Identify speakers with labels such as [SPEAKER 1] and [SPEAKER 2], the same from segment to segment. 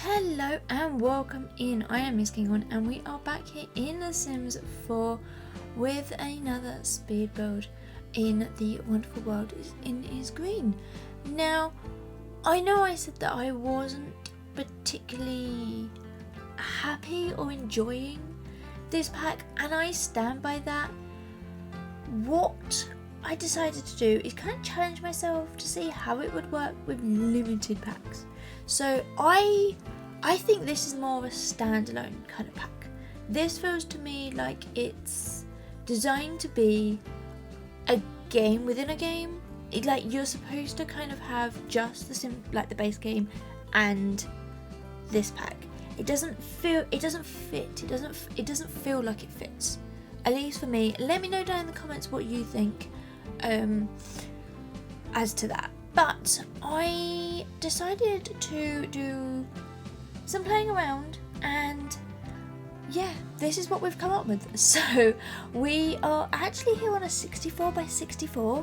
[SPEAKER 1] Hello and welcome in. I am MissKinghorn and we are back here in The Sims 4 with another speed build in the wonderful world in Innisgreen. Now, I know I said that I wasn't particularly happy or enjoying this pack, and I stand by that. What I decided to do is kind of challenge myself to see how it would work with limited packs. So I think this is more of a standalone kind of pack. This feels to me like it's designed to be a game within a game. Like you're supposed to kind of have just the base game and this pack. It doesn't feel like it fits. At least for me. Let me know down in the comments what you think as to that. But I decided to do some playing around, and yeah, this is what we've come up with. So we are actually here on a 64 by 64,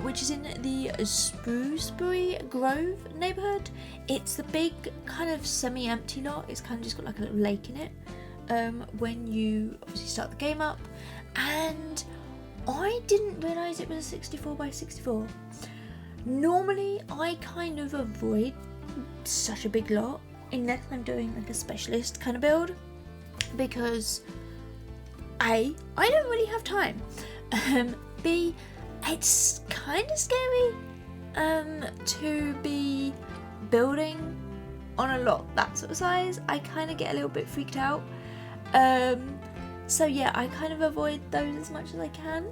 [SPEAKER 1] which is in the Sprucederry Grove neighbourhood. It's the big kind of semi-empty lot. It's kind of just got like a little lake in it when you obviously start the game up, and I didn't realise it was a 64 by 64. Normally, I kind of avoid such a big lot unless I'm doing like a specialist kind of build, because A, I don't really have time. B, it's kind of scary to be building on a lot that sort of size. I kind of get a little bit freaked out. So yeah, I kind of avoid those as much as I can.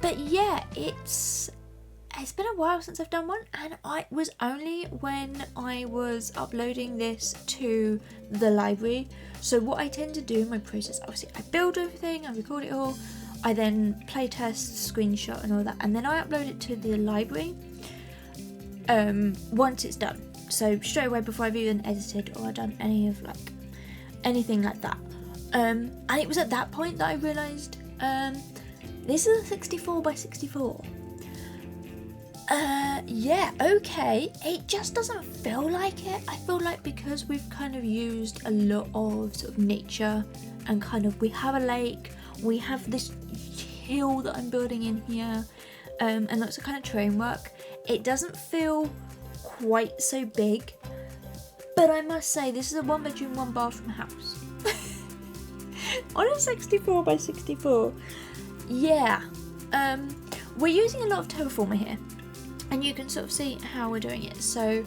[SPEAKER 1] But yeah, it's been a while since I've done one, and it was only when I was uploading this to the library. So what I tend to do in my process, obviously I build everything, I record it all, I then play test, screenshot and all that, and then I upload it to the library once it's done. So straight away before I've even edited or done anything like that. And it was at that point that I realised this is a 64 by 64. Yeah, okay, it just doesn't feel like it. I feel like because we've kind of used a lot of sort of nature, and kind of we have a lake, we have this hill that I'm building in here, and lots of kind of terrain work, it doesn't feel quite so big. But I must say, this is a 1 bedroom, 1 bathroom house on a 64 by 64. Yeah, we're using a lot of terraformer here, and you can sort of see how we're doing it. So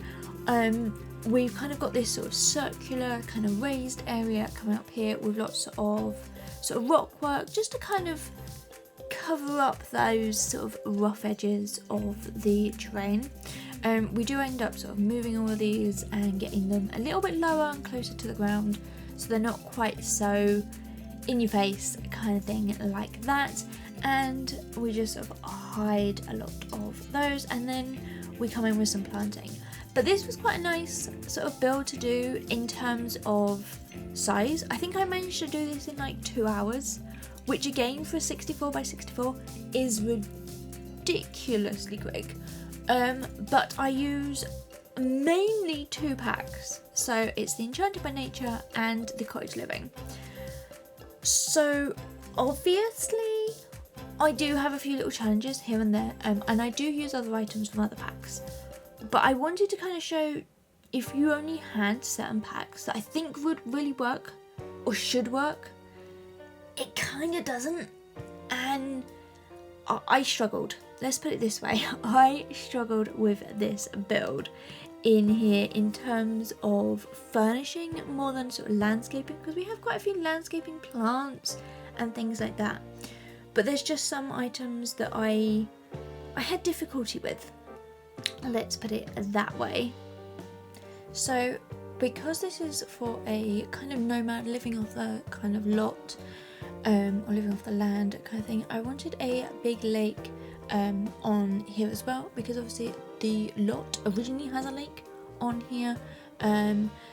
[SPEAKER 1] we've kind of got this sort of circular kind of raised area coming up here with lots of sort of rock work, just to kind of cover up those sort of rough edges of the terrain. We do end up sort of moving all of these and getting them a little bit lower and closer to the ground, so they're not quite so in your face kind of thing like that. And we just sort of hide a lot of those, and then we come in with some planting. But this was quite a nice sort of build to do in terms of size. I think I managed to do this in like 2 hours, which again for a 64 by 64 is ridiculously quick. But I use mainly 2 packs, so it's the Enchanted by Nature and the Cottage Living. So obviously I do have a few little challenges here and there, and I do use other items from other packs, but I wanted to kind of show, if you only had certain packs that I think would really work or should work, it kind of doesn't. And I struggled, let's put it this way, I struggled with this build in here in terms of furnishing more than sort of landscaping, because we have quite a few landscaping plants and things like that. But there's just some items that I had difficulty with, let's put it that way. So because this is for a kind of nomad living off the kind of lot, or living off the land kind of thing, I wanted a big lake on here as well, because obviously the lot originally has a lake on here.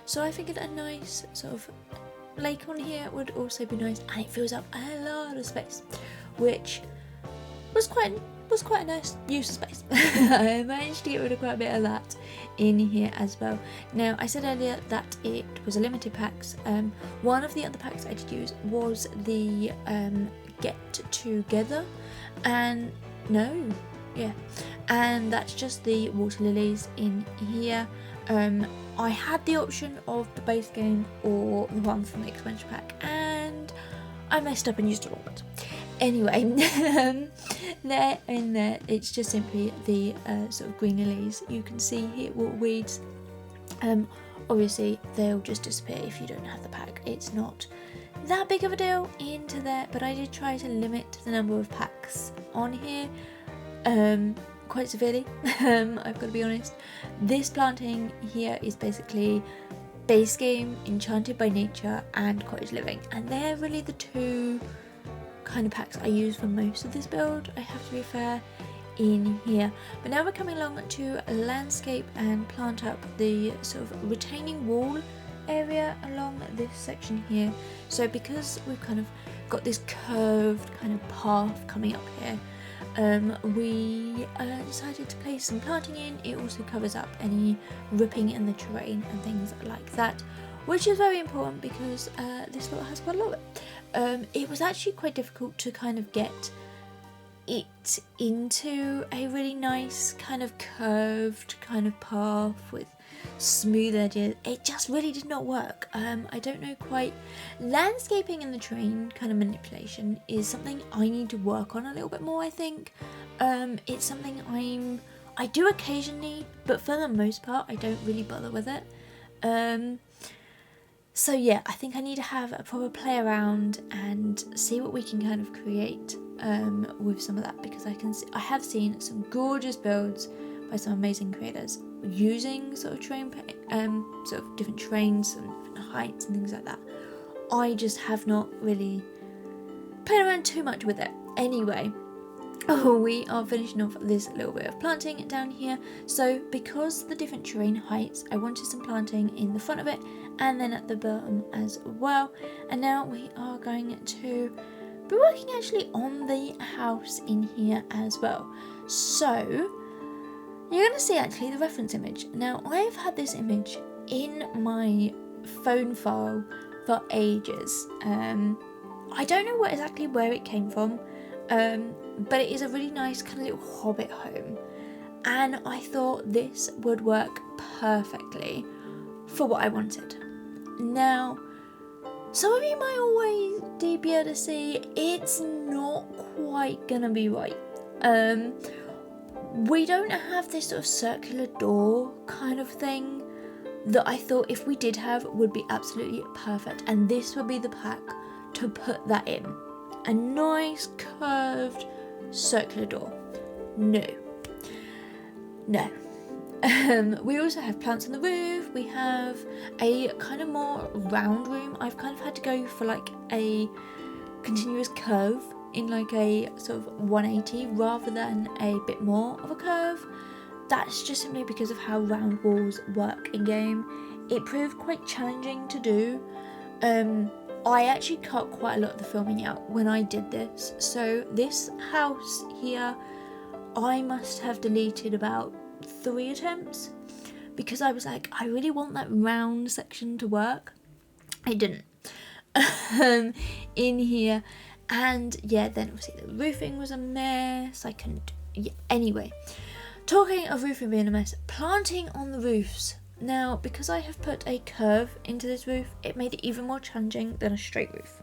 [SPEAKER 1] So I figured a nice sort of lake on here would also be nice, and it fills up a lot of space, which was quite was quite a nice use of space. I managed to get rid of quite a bit of that in here as well. Now, I said earlier that it was a limited packs. One of the other packs I did use was the Get Together, and and that's just the water lilies in here. I had the option of the base game or the one from the expansion pack, and I messed up and used the wrong one. Anyway, there in there, it's just simply the sort of green lilies. You can see here water weeds. Obviously, they'll just disappear if you don't have the pack. It's not that big of a deal into there, but I did try to limit the number of packs on here quite severely. I've got to be honest. This planting here is basically base game, Enchanted by Nature, and Cottage Living, and they're really the two kind of packs I use for most of this build, I have to be fair, in here. But now we're coming along to landscape and plant up the sort of retaining wall area along this section here. So because we've kind of got this curved kind of path coming up here, we decided to place some planting in. It also covers up any ripping in the terrain and things like that, which is very important because this lot has quite a lot of it. It was actually quite difficult to kind of get it into a really nice kind of curved kind of path with smooth edges. It just really did not work. I don't know quite. Landscaping in the terrain kind of manipulation is something I need to work on a little bit more, I think. It's something I do occasionally, but for the most part I don't really bother with it. So yeah, I think I need to have a proper play around and see what we can kind of create with some of that, because I have seen some gorgeous builds by some amazing creators using sort of terrain, sort of different terrains and different heights and things like that. I just have not really played around too much with it. Anyway, we are finishing off this little bit of planting down here. So because the different terrain heights, I wanted some planting in the front of it and then at the bottom as well. And now we are going to be working actually on the house in here as well. So you're going to see actually the reference image. Now I've had this image in my phone file for ages. I don't know exactly where it came from, but it is a really nice kind of little hobbit home, and I thought this would work perfectly for what I wanted. Now, some of you might already be able to see it's not quite gonna be right. We don't have this sort of circular door kind of thing that I thought if we did have would be absolutely perfect, and this would be the pack to put that in. A nice curved circular door. No. We also have plants on the roof. We have a kind of more round room. I've kind of had to go for like a continuous curve in like a sort of 180 rather than a bit more of a curve. That's just simply because of how round walls work in game. It proved quite challenging to do. I actually cut quite a lot of the filming out when I did this. So this house here, I must have deleted about 3 attempts because I was like, I really want that round section to work. It didn't. In here. And yeah, then obviously the roofing was a mess. I couldn't. Yeah. Anyway, talking of roofing being a mess, planting on the roofs. Now, because I have put a curve into this roof, it made it even more challenging than a straight roof.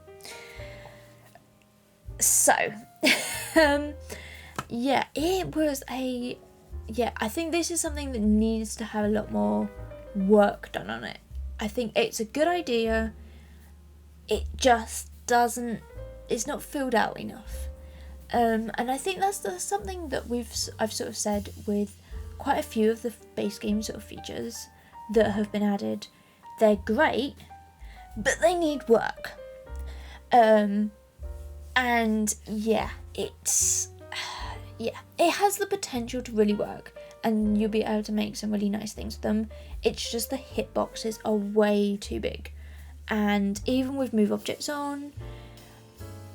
[SPEAKER 1] So, yeah, it was a... Yeah, I think this is something that needs to have a lot more work done on it. I think it's a good idea. It just doesn't... It's not filled out enough. And I think that's something that I've sort of said with quite a few of the base game sort of features that have been added. They're great, but they need work. And yeah, it has the potential to really work, and you'll be able to make some really nice things with them. It's just the hitboxes are way too big, and even with move objects on,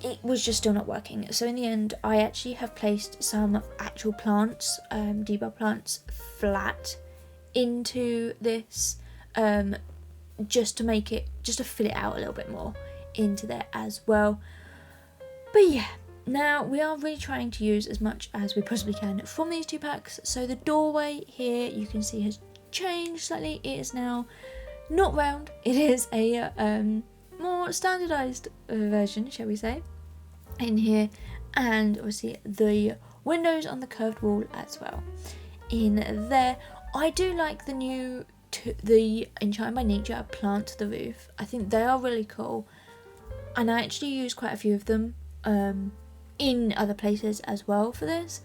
[SPEAKER 1] it was just still not working. So in the end, I actually have placed some actual plants, debug plants, flat into this, just to fill it out a little bit more into there as well. But yeah, now we are really trying to use as much as we possibly can from these 2 packs. So the doorway here, you can see, has changed slightly. It is now not round, it is a more standardized version, shall we say, in here. And obviously the windows on the curved wall as well in there. I do like the Enchanted by Nature plant to the roof. I think they are really cool, and I actually use quite a few of them in other places as well for this.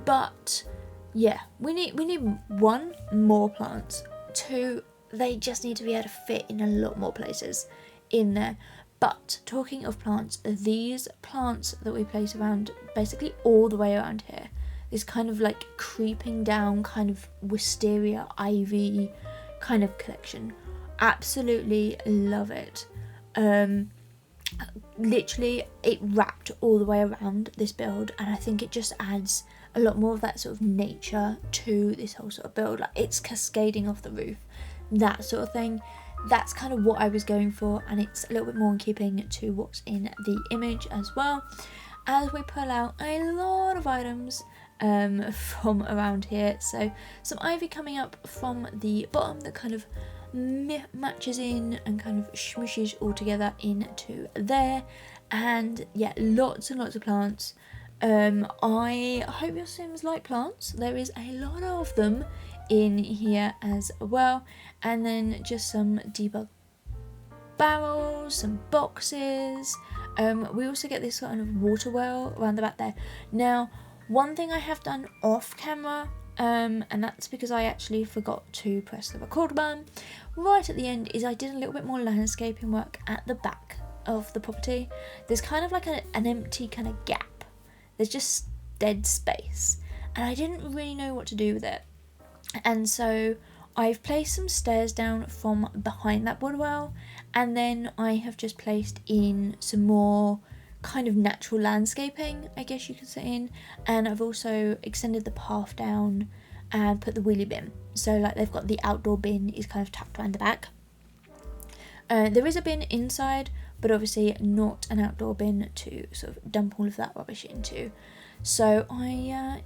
[SPEAKER 1] But yeah, we need 1, more plants. 2, they just need to be able to fit in a lot more places in there. But talking of plants, these plants that we place around basically all the way around here, this kind of like creeping down kind of wisteria ivy kind of collection, absolutely love it. Literally it wrapped all the way around this build, and I think it just adds a lot more of that sort of nature to this whole sort of build. Like, it's cascading off the roof, that sort of thing. That's kind of what I was going for, and it's a little bit more in keeping to what's in the image as well. As we pull out a lot of items from around here, so some ivy coming up from the bottom that kind of matches in and kind of smooshes all together into there. And yeah, lots and lots of plants. I hope your Sims like plants. There is a lot of them in here as well. And then just some debug barrels, some boxes. We also get this kind of water well around the back there. Now, one thing I have done off camera, and that's because I actually forgot to press the record button right at the end, is I did a little bit more landscaping work at the back of the property. There's kind of like an empty kind of gap. There's just dead space, and I didn't really know what to do with it. And so I've placed some stairs down from behind that water well, and then I have just placed in some more kind of natural landscaping, I guess you could say, in, and I've also extended the path down and put the wheelie bin. So like they've got the outdoor bin is kind of tucked around the back. There is a bin inside, but obviously not an outdoor bin to sort of dump all of that rubbish into. So I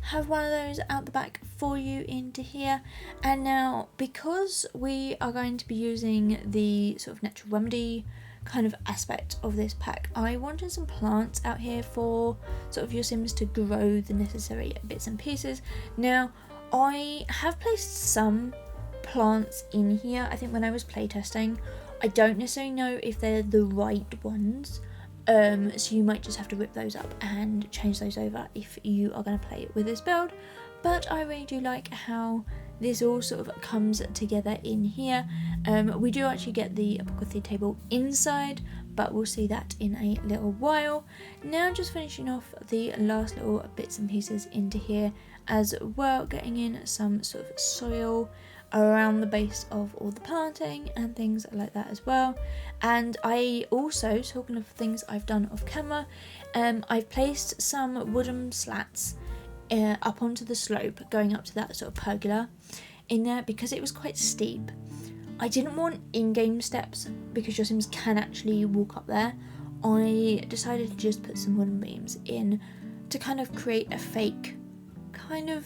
[SPEAKER 1] have one of those out the back for you into here. And now, because we are going to be using the sort of natural remedy kind of aspect of this pack, I wanted some plants out here for sort of your Sims to grow the necessary bits and pieces. Now, I have placed some plants in here. I think when I was playtesting, I don't necessarily know if they're the right ones, so you might just have to rip those up and change those over if you are going to play with this build. But I really do like how this all sort of comes together in here. We do actually get the apocryphy table inside, but we'll see that in a little while. Now just finishing off the last little bits and pieces into here as well, getting in some sort of soil around the base of all the planting and things like that as well. And I also, talking of things I've done off camera, I've placed some wooden slats up onto the slope going up to that sort of pergola in there because it was quite steep. I didn't want in-game steps because your Sims can actually walk up there. I decided to just put some wooden beams in to kind of create a fake kind of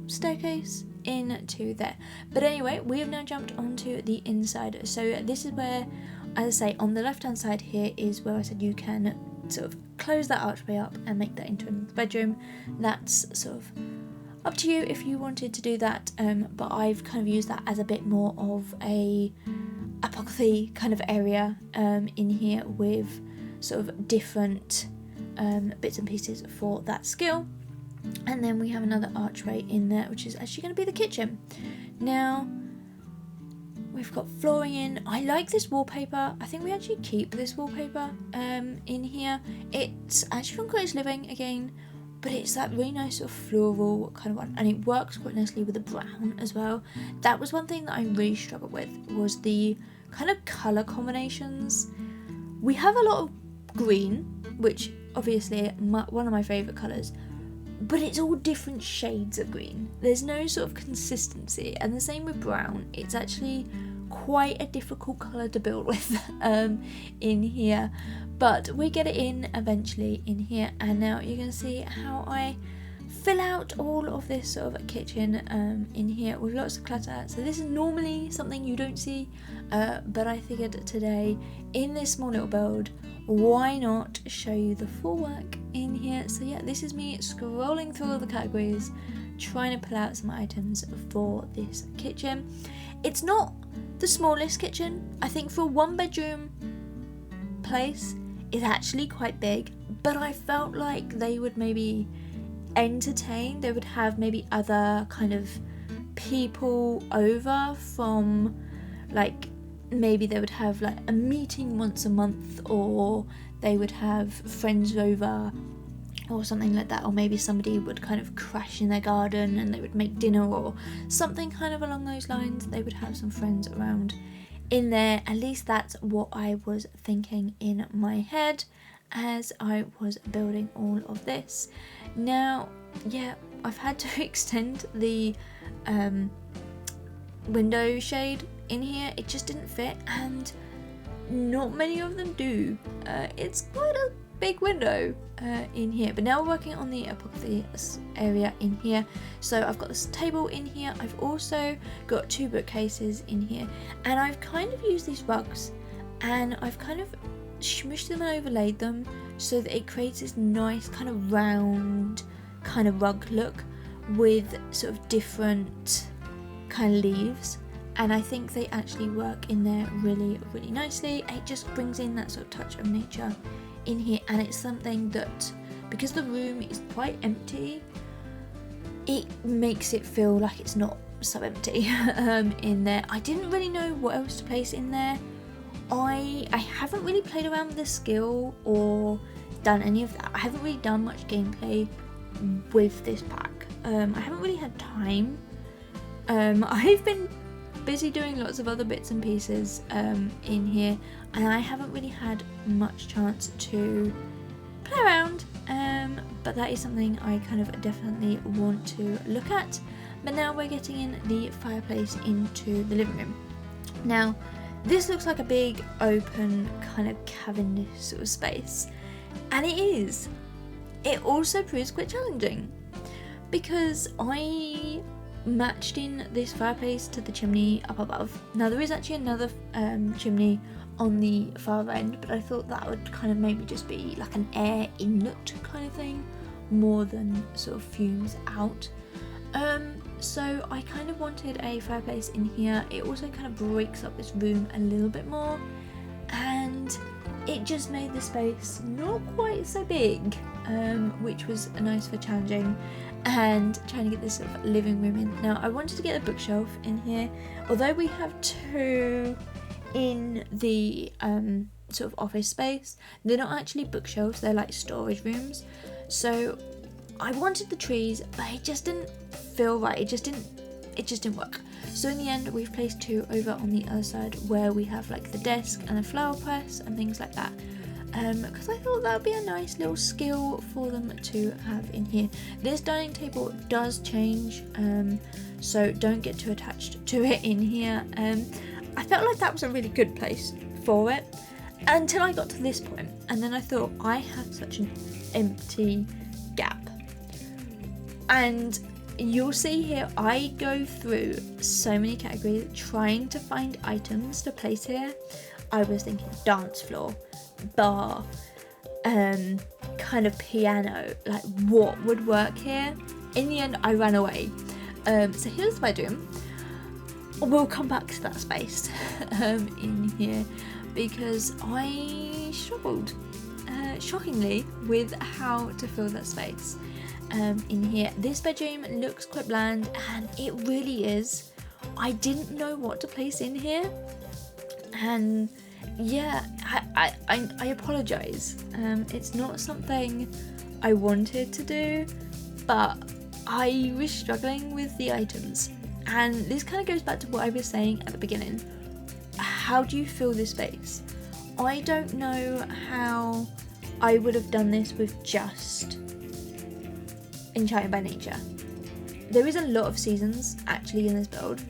[SPEAKER 1] staircase into there. But anyway, we have now jumped onto the inside. So this is where, as I say, on the left hand side here is where I said you can sort of close that archway up and make that into another bedroom. That's sort of up to you if you wanted to do that, but I've kind of used that as a bit more of a apocryphy kind of area in here with sort of different bits and pieces for that skill. And then we have another archway in there, which is actually going to be the kitchen. Now, we've got flooring in. I like this wallpaper. I think we actually keep this wallpaper in here. It's actually from Cottage Living again, but it's that really nice sort of floral kind of one, and it works quite nicely with the brown as well. That was one thing that I really struggled with, was the kind of colour combinations. We have a lot of green, which obviously one of my favourite colours, but it's all different shades of green. There's no sort of consistency, and the same with brown. It's actually quite a difficult colour to build with in here, but we get it in eventually in here. And now you're going to see how I fill out all of this sort of kitchen in here with lots of clutter. So this is normally something you don't see, but I figured today in this small little build, why not show you the full work in here. So yeah, this is me scrolling through all the categories, trying to pull out some items for this kitchen. It's not the smallest kitchen. I think for a 1-bedroom place it's actually quite big, but I felt like they would maybe entertain, they would have maybe other kind of people over from, like, maybe they would have like a meeting once a month, or they would have friends over or something like that, or maybe somebody would kind of crash in their garden and they would make dinner or something kind of along those lines. They would have some friends around in there. At least that's what I was thinking in my head as I was building all of this. Now, yeah, I've had to extend the window shade in here. It just didn't fit, and not many of them do. It's quite a big window in here, but now we're working on the apocryphy area in here. So I've got this table in here. I've also got 2 bookcases in here, and I've kind of used these rugs and I've kind of smushed them and overlaid them so that it creates this nice kind of round kind of rug look with sort of different kind of leaves, and I think they actually work in there really, really nicely. It just brings in that sort of touch of nature in here, and it's something that, because the room is quite empty, it makes it feel like it's not so empty in there. I didn't really know what else to place in there. I haven't really played around with the skill or done any of that. I haven't really done much gameplay with this pack. I haven't really had time. I've been busy doing lots of other bits and pieces in here, and I haven't really had much chance to play around, but that is something I kind of definitely want to look at. But now we're getting in the fireplace into the living room. Now this looks like a big open kind of cavern sort of space, and it is. It also proves quite challenging because I matched in this fireplace to the chimney up above. Now there is actually another chimney on the far end, but I thought that would kind of maybe just be like an air inlet kind of thing more than sort of fumes out. So I kind of wanted a fireplace in here. It also kind of breaks up this room a little bit more, and it just made the space not quite so big, which was nice for challenging and trying to get this sort of living room in. Now I wanted to get a bookshelf in here, although we have 2 in the sort of office space. They're not actually bookshelves, they're like storage rooms. So I wanted the trees, but it just didn't feel right. It just didn't work. So in the end we've placed 2 over on the other side where we have like the desk and a flower press and things like that, because I thought that would be a nice little skill for them to have in here. This dining table does change, so don't get too attached to it in here. I felt like that was a really good place for it until I got to this point, and then I thought I had such an empty gap. And you'll see here I go through so many categories trying to find items to place here. I was thinking dance floor, bar, kind of piano, like what would work here. In the end I ran away. So here's the bedroom. We'll come back to that space in here because I struggled shockingly with how to fill that space in here. This bedroom looks quite bland, and it really is. I didn't know what to place in here, and yeah, I apologise. It's not something I wanted to do, but I was struggling with the items, and this kind of goes back to what I was saying at the beginning. How do you fill this space? I don't know how I would have done this with just Enchanted by Nature. There is a lot of seasons actually in this build,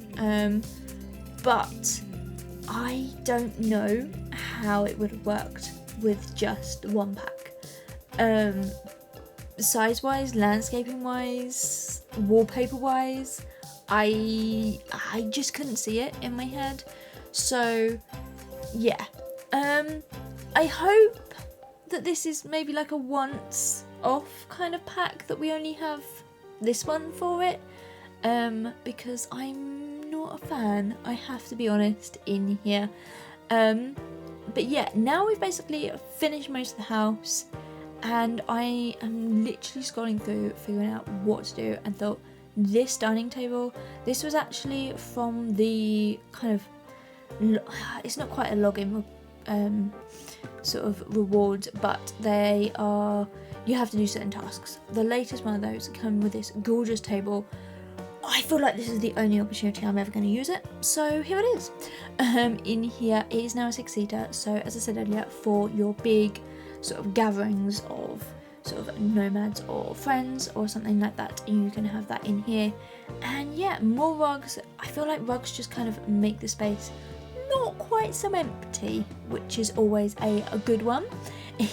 [SPEAKER 1] but I don't know how it would have worked with just one pack. Size wise, landscaping wise, wallpaper wise, I just couldn't see it in my head. So yeah, I hope that this is maybe like a once off kind of pack, that we only have this one for it, because I'm not a fan, I have to be honest, in here. But yeah, now we've basically finished most of the house, and I am literally scrolling through figuring out what to do, and thought this dining table, this was actually from the kind of, it's not quite a login sort of rewards, but they are, you have to do certain tasks. The latest one of those come with this gorgeous table. I feel like this is the only opportunity I'm ever going to use it, so here it is. In here, it is now a 6-seater, so as I said earlier, for your big sort of gatherings of sort of nomads or friends or something like that, you can have that in here. And yeah, more rugs. I feel like rugs just kind of make the space not quite so empty, which is always a good one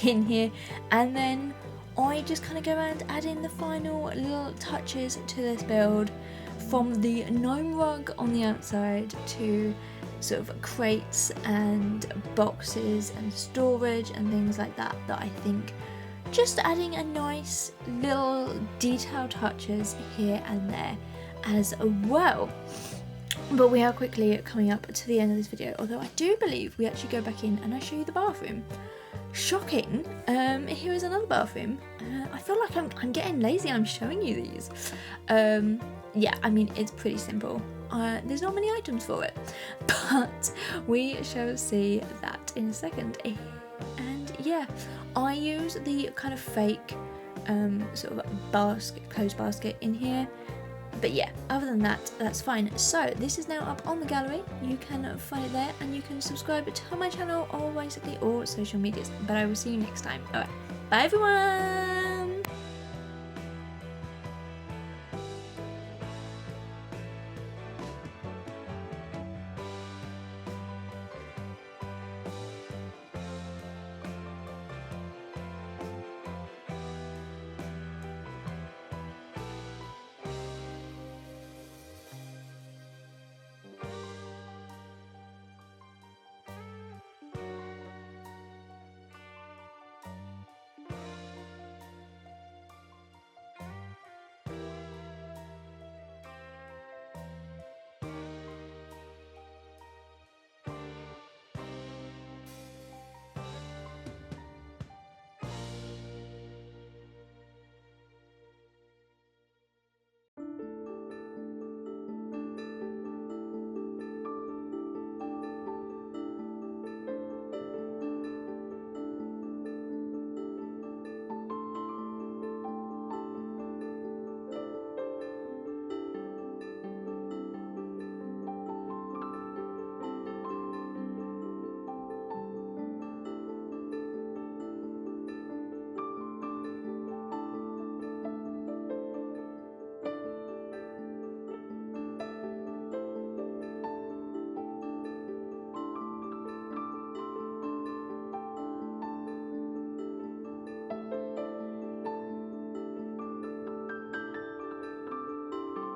[SPEAKER 1] in here. And then I just kind of go around adding the final little touches to this build, from the gnome rug on the outside to sort of crates and boxes and storage and things like that, that I think just adding a nice little detail touches here and there as well. But we are quickly coming up to the end of this video, although I do believe we actually go back in and I show you the bathroom. Shocking, here is another bathroom. I feel like I'm getting lazy, I'm showing you these. Yeah, I mean, it's pretty simple. There's not many items for it, but we shall see that in a second. And yeah, I use the kind of fake sort of basket, clothes basket in here. But yeah, other than that, that's fine. So this is now up on the gallery. You can find it there, and you can subscribe to my channel or basically all social medias. But I will see you next time. Alright, bye everyone!